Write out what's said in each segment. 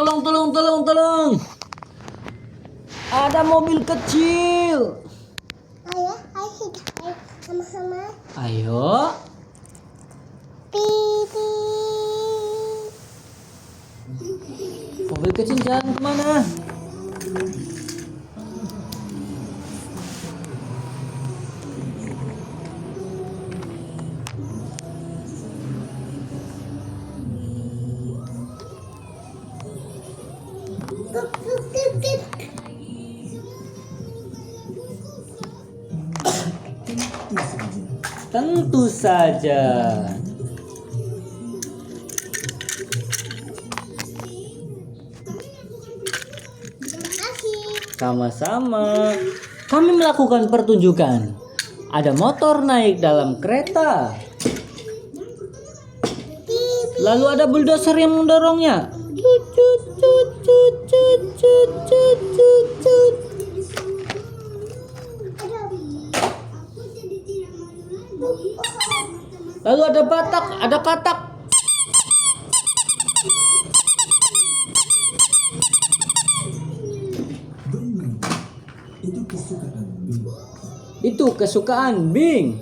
tolong. Ada mobil kecil. Ayo sama-sama. Ayo. Pipi. Mobil kecil jalan kemana? Tentu saja. Terima kasih. Sama-sama. Kami melakukan pertunjukan. Ada motor naik dalam kereta. Lalu ada bulldozer yang mendorongnya. Cut, cut, cut, cut, cut, cut, cut, cut, cut. Lalu ada batak, ada katak. Itu kesukaan Bing.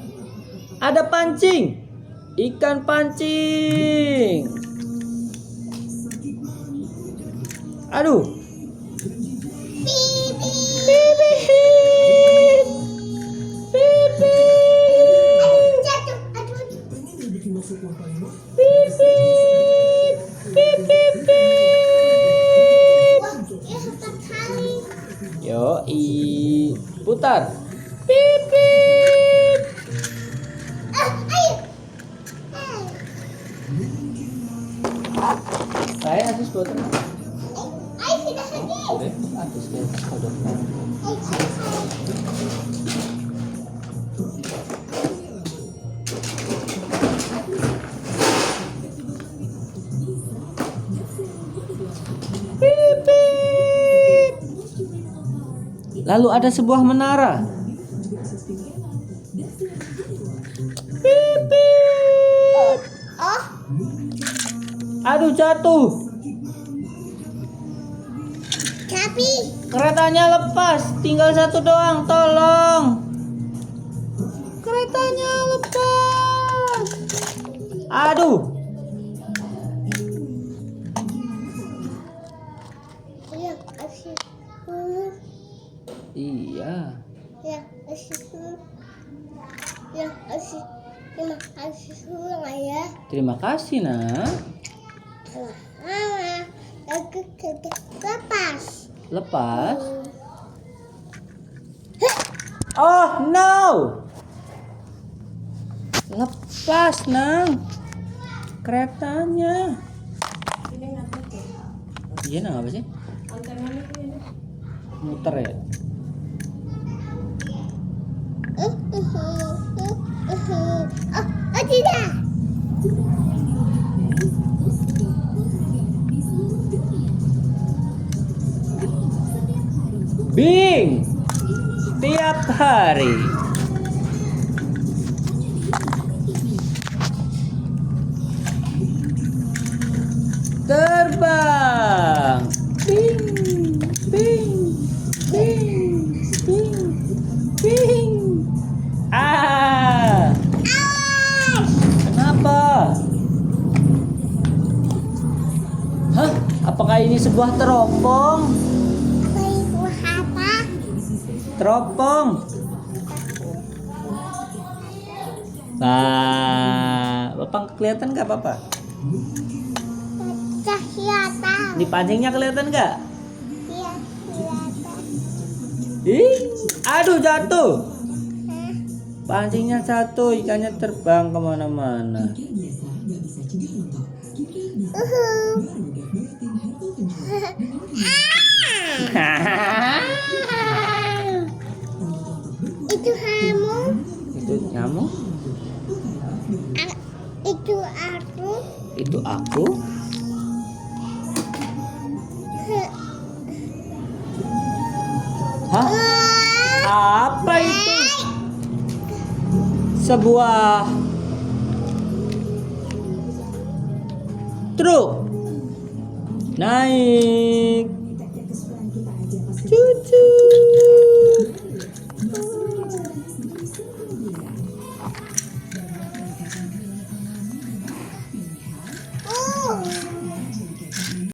Ada pancing. Ikan pancing. Aduh. Yoi, putar. Pip pip. Saya atus putar. Atus kodok. Pip pip. Lalu ada sebuah menara. Pip pip. Aduh, jatuh. Tapi Keretanya lepas, tinggal satu doang, tolong. Keretanya lepas. Aduh. yang asik. Iya. Yang asik. Yang asik. Terima kasih ayah. Terima kasih, Nak. Mama, aku lepas. Lepas. Oh, no. Lepas, Nang. Keretanya. Iya, Nang, apa sih? Muter ya. Oh, tidak. Bing. Tiap hari. Terbang. Bing. Bing. Bing. Bing. Bing. Ah. Kenapa? Hah? Apakah ini sebuah teropong? Apa? Teropong. Nah, Bapak kelihatan nggak, Bapak? Kelihatan. Di pancingnya kelihatan nggak? Iya, kelihatan. Ih, aduh, jatuh. Pancingnya jatuh, ikannya terbang kemana-mana. Itu kamu. Itu nyamuk. Itu aku. Itu aku. Hah? Apa itu? Sebuah truk. Naik. Cucu.